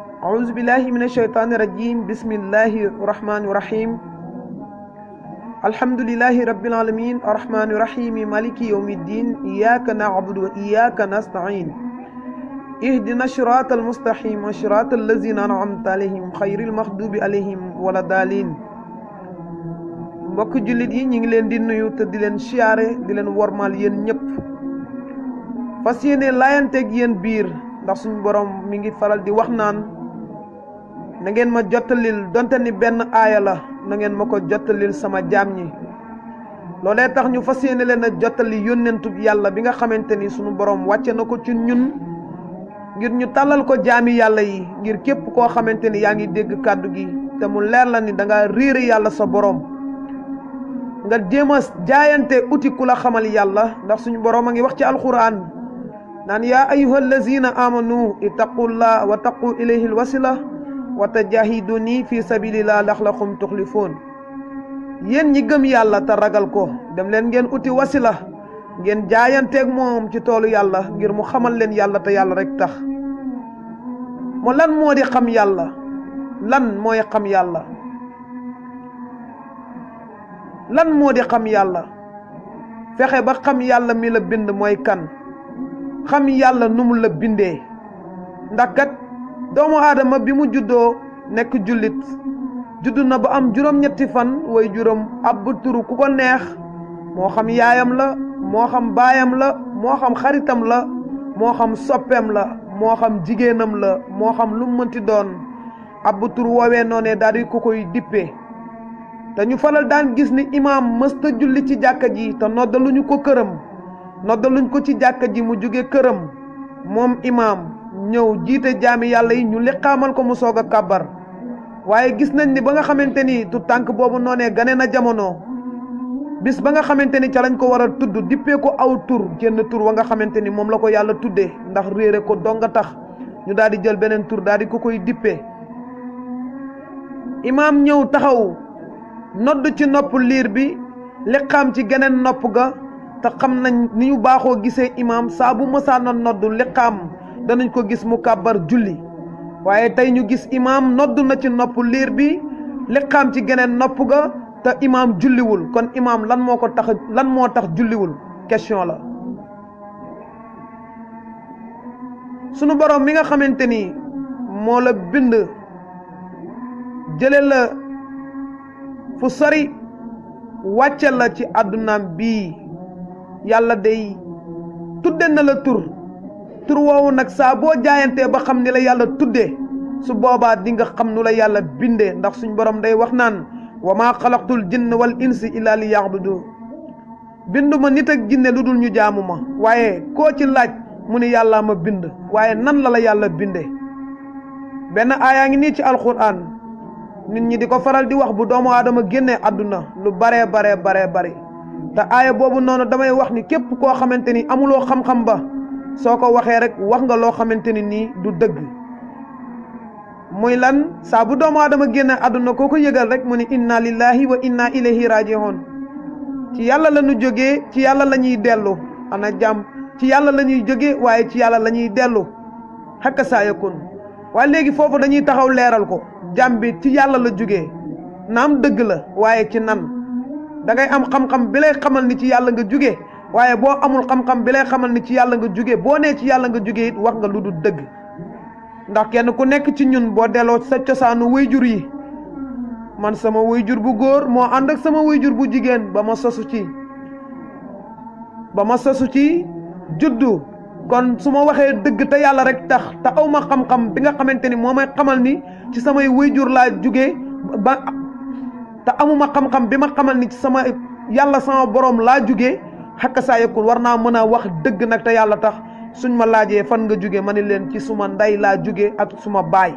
أعوذ بالله من الشيطان الرجيم بسم الله الرحمن الرحيم الحمد لله رب العالمين الرحمن الرحيم مالك يوم الدين إياك نعبد وإياك نستعين اهدنا الصراط المستقيم صراط الذين أنعمت عليهم خير المغضوب عليهم ولا الضالين mbokk jullit yi ñi ngi leen di nuyu te di leen siyaare di leen wormal yéen ñëpp fas yéene laayanteeg yéen biir ndax suñu borom mi ngi faral di wax naan na ngeen ma jottalil donte ni benn aaya la na ngeen ma ko jottalil sama jaam ñi loolee tax ñu fas yéene leen a jottali yónnentub yàlla bi nga xamante ni suñu borom wàcce na ko ci ñun ngir ñu tàllal ko jaami yàlla yi ngir képp koo xamante ni yaa ngi dégg kàddu gi te mu leer la ni da nga réere yàlla sa borom nga jéem a jaayante uti ku la xamal yàlla ndax suñu borom a ngi wax ci alquran naan yaa ayyuha allazina amanu ittaqullah wa taqu ilayhi alwasila wa tajahiduni fi sabilillah laxlakum tuxlifoon yéen ñi gëm yàlla te ragal ko dem leen ngeen uti wasila ngeen jaayanteeg moom ci toolu yàlla ngir mu xamal leen yàlla te yàlla rek tax moo lan moo di xam yàlla lan mooy xam yàlla lan moo di xam yàlla fexe ba xam yàlla mi la bind mooy kan xam yàlla nu mu la bindee ndax kat doomu aadama bi mu juddoo nekk jullit juddu na ba am juróom-ñetti fan way juróom ab turu ku ko neex moo xam yaayam la moo xam baayam la moo xam xaritam la moo xam soppeem la moo xam jigéenam la moo xam lu mu mënti doon ab tur woowee noonee daal di ko koy dippee te ñu faral daan gis ni imaam mësta julli ci jàkka ji te noddaluñu ko këram noddaluñ ko ci jàkka ji mu jóge këram moom imaam ñëw jiite jaami yàlla yi ñu liqaamal ko mu soog a kàbbar waaye gis nañ ni ba nga xamante ni tu tànk boobu noonee gane na jamono bis ba nga xamante ni ca lañ ko war a tudd dippee ko aw tur génn tur wa nga xamante ni moom la ko yàlla tuddee ndax réere ko dong nga tax ñu daal di jël beneen tur daal di ko koy dippee imaam ñëw taxaw nodd ci nopp liir bi liqaam ci geneen nopp ga te xam nañ ni ñu baaxoo gisee imaam saa bu mësaana nodd liqaam danañ ko gis mu kàbbar julli waaye tey ñu gis imaam nodd na ci nopp liir bi liqaam ci geneen nopp ga te imaam julliwul kon imaam lan moo tax julliwul question la sunu borom mi nga xamante ni moo la bind jële la fu sori wàcce la ci àddunaam bii yàlla day tudde na la tur woowu nag saa boo jaayantee ba xam ni la yàlla tudde su boobaa di nga xam nu la yàlla bindee ndax suñ borom day wax naan wa maa xalaqtul jinna wal insi illa li ya'budu bindu ma nit ak jinne lu dul ñu jaamu ma waaye koo ci laaj mu ni yàllaa ma bind waaye nan la yàlla bindee benn aayaa ngi nii ci alquran nit ñi di ko faral di wax bu doomu aadama génnee àdduna lu baree bari te aaya boobu noonu damay wax ni képp koo xamante ni amuloo xam-xam ba soo ko waxee rek wax nga loo xamante ni nii du dëgg muy lan saa bu doomu aadama génnee àdduna koo ko yëgal rek mu ni inna lillahi wa inna ilayhi raji'un ci yàlla la ñu jógee ci yàlla la ñuy dellu ana jàmm ci yàlla la ñuy jógee waaye ci yàlla la ñuy dellu hakka saa yakun waaye léegi foofu dañuy taxaw leeral ko jàmm bi ci yàlla la jógee naam dëgg la waaye ci nan da ngay am xam-xam bi lay xamal ni ci yàlla nga jógee waaye boo amul xam-xam bi lay xamal ni ci yàlla nga jógee boo nee ci yàlla nga jógee it wax nga lu dul dëgg ndax kenn ku nekk ci ñun boo delloo sa cosaanu wayjur yi man sama wayjur bu góor moo ànd ak sama wayjur bu jigéen ba ma sosu ci juddu kon su ma waxee dëgg te yàlla rek tax te aw ma xam-xam bi nga xamante ni moo may xamal ni ci samay wayjur laa jóge ba te amuma xam-xam bi ma xamal ni ci sama yàlla sama borom laa jóge xakka saa yakun war naa mën a wax dëgg nag te yàlla tax suñ ma laajee fan nga jóge ma ni leen ci suma ndey laa jóge ak suma baay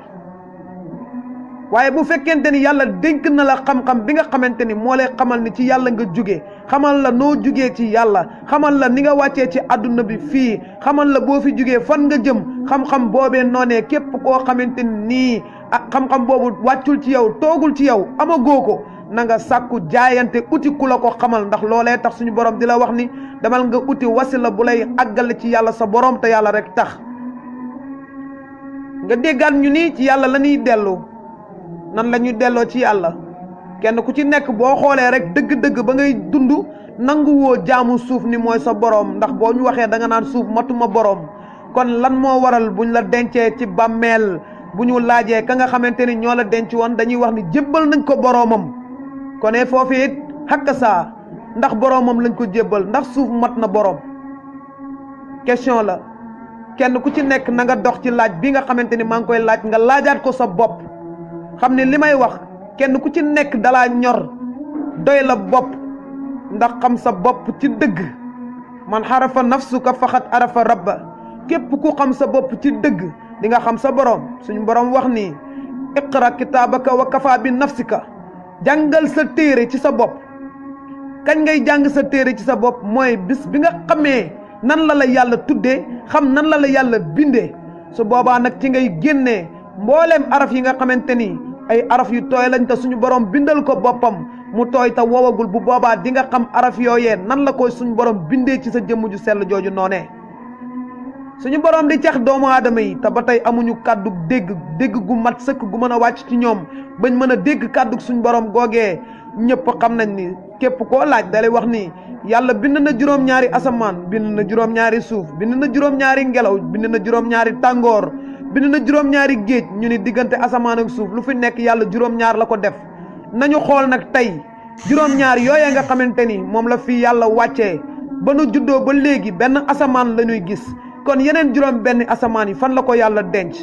waaye bu fekkente ni yàlla dénk na la xam-xam bi nga xamante ni moo lay xamal ni ci yàlla nga jóge xamal la noo jógee ci yàlla xamal la ni nga wàccee ci àdduna bi fii xamal la boo fi jógee fan nga jëm xam-xam boobee noonee képp koo xamante ni xam-xam boobu wàccul ci yow toogul ci yow amagoo ko na nga sàkku jaayante uti ku la ko xamal ndax loolee tax suñu borom di la wax ni demal nga uti wasila bu lay àggale ci yàlla sa borom te yàlla rek tax nga déggaat ñu ni ci yàlla la ñuy dellu nan la ñuy delloo ci yàlla kenn ku ci nekk boo xoolee rek dëgg-dëgg ba ngay dund nangu woo jaamu suuf ni mooy sa boroom ndax boo ñu waxee da nga naan suuf matuma boroom kon lan moo waral buñ la dencee ci bàmmeel bu ñu laajee ka nga xamante ni ñoo la denc woon dañuy wax ni jébbal nañ ko boroomam kon foofu it xakka saa ndax boroomam lañ ko jébbal ndax suuf mat na boroom question la kenn ku ci nekk na nga dox ci laaj bi nga xamante ni maa ngi koy laaj nga laajaat ko sa bopp xam ne li may wax kenn ku ci nekk dalaa ñor doy la bopp ndax xam sa bopp ci dëgg man xarafa nafsuka faxat arafa rabba képp ku xam sa bopp ci dëgg di nga xam sa borom suñu borom wax ni iqra kitaabaka wa kafa bi nafsika jàngal sa téere ci sa bopp kañ ngay jàng sa téere ci sa bopp mooy bis bi nga xamee nan la la yàlla tuddee xam nan la la yàlla bindee su boobaa nag ci ngay génnee mbooleem araf yi nga xamante ni ay araf yu tooy lañ te suñu borom bindal ko boppam mu tooy te wowagul bu boobaa di nga xam araf yooyee nan la koy suñu borom bindee ci sa jëmm ju sell jooju noonee suñu borom di cax doomu aadama yi te ba tey amuñu kàddu dégg gu mat sëkk gu mën a wàcc ci ñoom bañ mën a dégg kàddu suñu borom googee ñëpp xam nañ ni képp koo laaj dalay wax ni yàlla bind na juróom-ñaari asamaan bind na juróom-ñaari suuf bind na juróom-ñaari ngelaw bind na juróom-ñaari tàngoor bind na juróom-ñaari géej ñu ni diggante asamaan ak suuf lu fi nekk yàlla juróom-ñaar la ko def nañu xool nag tey juróom-ñaar yooyee nga xamante ni moom la fi yàlla wàccee ba nu juddoo ba léegi benn asamaan la ñuy gis kon yeneen juróom benn asamaan yi fan la ko yàlla denc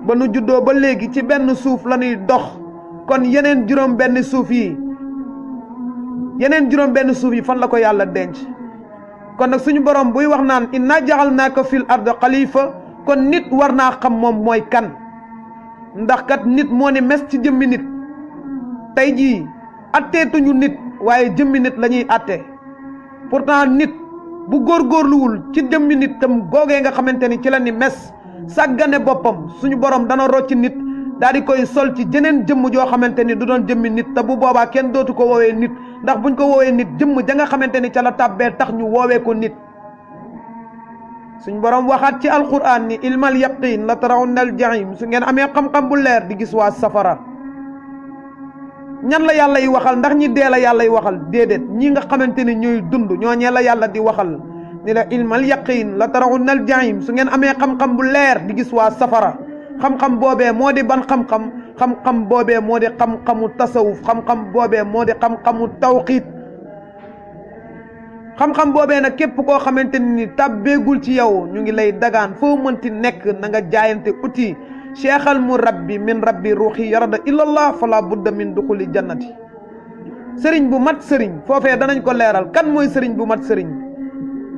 ba nu juddoo ba léegi ci benn suuf la ñuy dox kon yeneen juróom benn suuf yi fan la ko yàlla denc kon nag suñu borom buy wax naan inna jaxalnaaka fil ard xalifa kon nit war naa xam moom mooy kan ndax kat nit moo ne mes ci jëmmi nit tey jii atteetuñu nit waaye jëmmi nit la ñuy atte pourtant nit bu góorgóorluwul ci jëmmi nit tam googee nga xamante ni ci la ni mes sàggane boppam suñu borom dana rocc nit daal di koy sol ci jeneen jëmm joo xamante ni du doon jëmmi nit te bu boobaa kenn dootu ko woowee nit ndax buñ ko woowee nit jëmm ja nga xamante ni ca la tàbbee tax ñu woowee ko nit suñ borom waxaat ci alquran ni ilmal yaqin la tarawna al jahim su ngeen amee xam-xam bu leer di gis waa safara ñan la yàlla yi waxal ndax ñi dee la yàlla yi waxal déedéet ñi nga xamante ni ñooy dund ñooñee la yàlla di waxal ni la ilmal yaqin la tarawna al jahim su ngeen amee xam-xam bu leer di gis waa safara xam-xam boobee moo di ban xam-xam boobee moo di xam-xamu tasawuf xam-xam boobee moo di xam-xamu tawxiid xam-xam boobee nag képp koo xamante ni tàbbeegul ci yow ñu ngi lay dagaan foo mënti nekk na nga jaayante uti cheikhal mu rabbi min rabbi ruuxi yarada illallah fala budda min duxuli jannati sëriñ bu mat sëriñ foofee danañ ko leeral kan mooy sëriñ bu mat sëriñ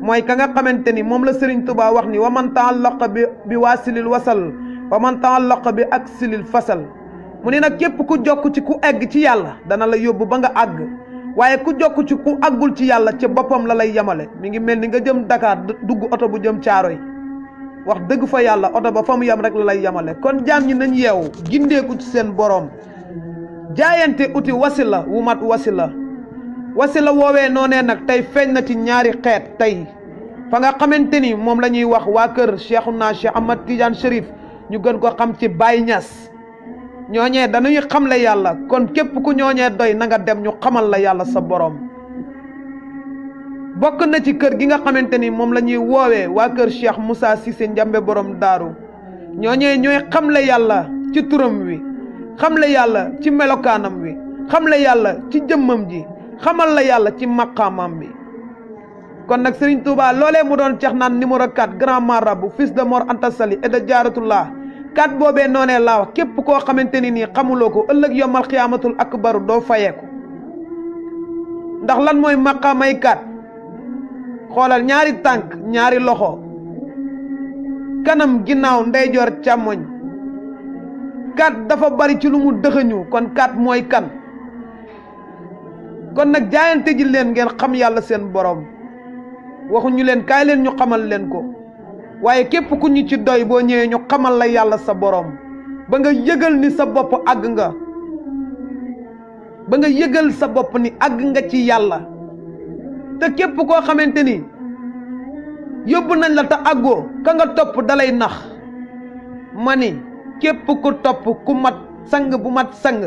mooy ka nga xamante ni moom la sëriñ Tuubaa wax ni wa man taallaqa bi waasilil wasal wa man taallaqa bi aksilil fasal mu ne nag képp ku jokk ci ku egg ci yàlla dana la yóbbu ba nga àgg waaye ku jokk ci ku àggul ci yàlla ci boppam la lay yemale mi ngi mel ni nga jëm Dakar dugg oto bu jëm Caaroy wax dëgg fa yàlla oto ba fa mu yem rek la lay yemale kon jaam ñi nañ yeewu gindeeku ci seen boroom jaayante uti wasila wu mat wasila woowee noonee nag tey feeñ na ci ñaari xeet tey fa nga xamante ni moom la ñuy wax waa kër Cheikhuna Cheikh Ahmad Tidiane Chérif ñu gën ko xam ci Baye Niass ñooñee dañuy xamle yàlla kon képp ku ñooñee doy na nga dem ñu xamal la yàlla sa boroom bokk na ci kër gi nga xamante ni moom la ñuy woowee waa kër Cheikh Moussa Cissé Njambe borom daaru ñooñee ñooy xamle yàlla ci turam wi xamle yàlla ci melokaanam wi xamle yàlla ci jëmmam ji xamal la yàlla ci maqaamam bi kon nag Serigne Touba loolee mu doon ceex naan numéro 4 grand marabout fils de Mor Anta Sali et de Jaaratullah 4 boobee noonee laa wax képp koo xamante ni nii xamuloo ko ëllëg yomal xiyaamatul akbaru doo fayeeku ndax lan mooy maqaamay 4 xoolal ñaari tànk ñaari loxo kanam ginnaaw ndeyjoor càmmoñ 4 dafa bari ci lu mu dëxëñu kon 4 mooy kan kon nag jaayante ji leen ngeen xam yàlla seen borom waxuñu leen kaay leen ñu xamal leen ko waaye képp ku ñu ci doy boo ñëwee ñu xamal la yàlla sa borom ba nga yëgal ni sa bopp àgg nga ba nga yëgal sa bopp ni àgg nga ci yàlla te képp koo xamante ni yóbbu nañ la te àggoo ka nga topp dalay nax ma ni képp ku topp ku mat sang bu mat sang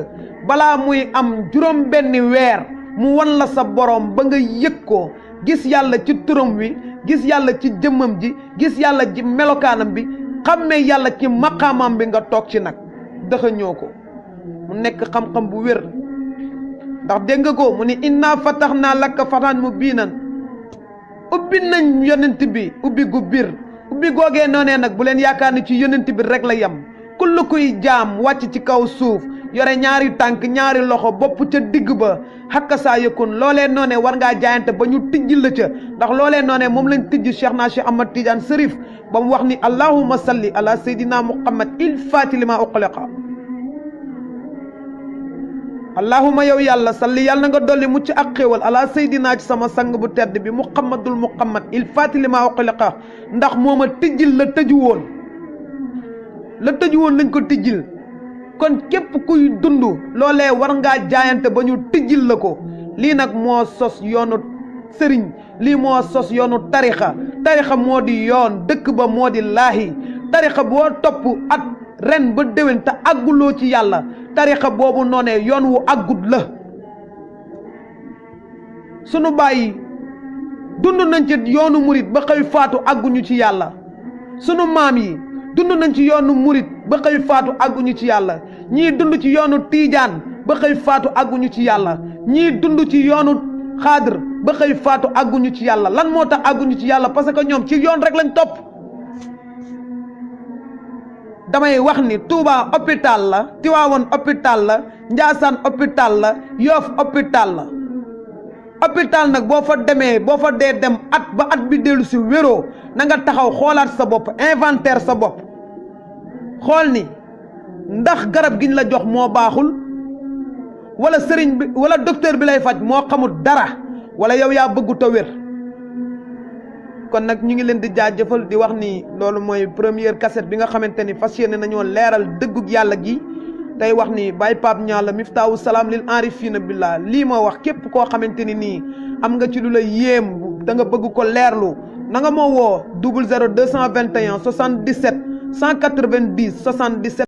balaa muy am juróom benni weer mu wan la sa borom ba nga yëg ko gis yàlla ci turam wi gis yàlla ci jëmmam ji gis yàlla ci melokaanam bi xàmmee yàlla ci maqaamam bi nga toog ci nag dëxëñoo ko mu nekk xam-xam bu wér ndax dégg nga ko mu ni inna fatahnaa laka fathan mubiinan ubbi nañ yonent bi ubbi gu bir ubbi googee noonee nag bu leen yaakaar ni ci yonent bi rek la yem kull kuy jaam wàcc ci kaw suuf yore ñaari tànk ñaari loxo bopp ca digg ba xakka saa yëkkun loolee noonee war ngaa jaayante ba ñu tijji la ca ndax loolee noonee moom lañ tijji Cheikh naa Cheikh Ahmad Tidiane Sërif ba mu wax ni allahumma salli ala sayyidina muhammad il faati lima uqliqa allahumma yow yàlla salli yàlla na nga dolli mucc ak xéewal ala sayyidina ci sama sang bu tedd bi muhammadul muhammad il faati lima uqliqa ndax mooma tijjil la tëju woon lañ ko tijjil kon képp kuy dund loolee war ngaa jaayante ba ñu tijjil la ko lii nag moo sos yoonu sëriñ lii moo sos yoonu tarixa moo di yoon dëkk ba moo di laahi tarixa boo topp at ren ba déwén te àgguloo ci yàlla tarixa boobu noonee yoon wu àggut la sunu bàyyi dund nañ ci yoonu murit ba xëy faatu àgguñu ci yàlla sunu maam yi dund nañ ci yoonu murit ba xëy faatu àgguñu ci yàlla ñii dund ci yoonu tiijaan ba xëy faatu àgguñu ci yàlla ñii dund ci yoonu xaadir ba xëy faatu àgguñu ci yàlla lan moo tax àgguñu ci yàlla parce que ñoom ci yoon rek lañ topp damay wax ni Touba hôpital la Tiwaawoon hôpital la Njaasaan hôpital la Yoof hôpital la hôpital nag boo fa demee boo fa dee dem at ba at bi dellu si wéroo na nga taxaw xoolaat sa bopp inventaire sa bopp xool ni ndax garab giñ la jox moo baaxul wala sëriñ bi wala docteur bi lay faj moo xamul dara wala yow yaa bëggu ta wér kon nag ñu ngi leen di jaajëfal di wax ni loolu mooy première cassette bi nga xamante ni fas yéene nañoo leeral dëggug yàlla gi tey wax ni Baye Pape Niang la Miftaahu Salaam lil aarifiina billah lii moo wax képp koo xamante ni nii am nga ci lu la yéem da nga bëgg ko leerlu na nga moo woo 00 221 77 190 77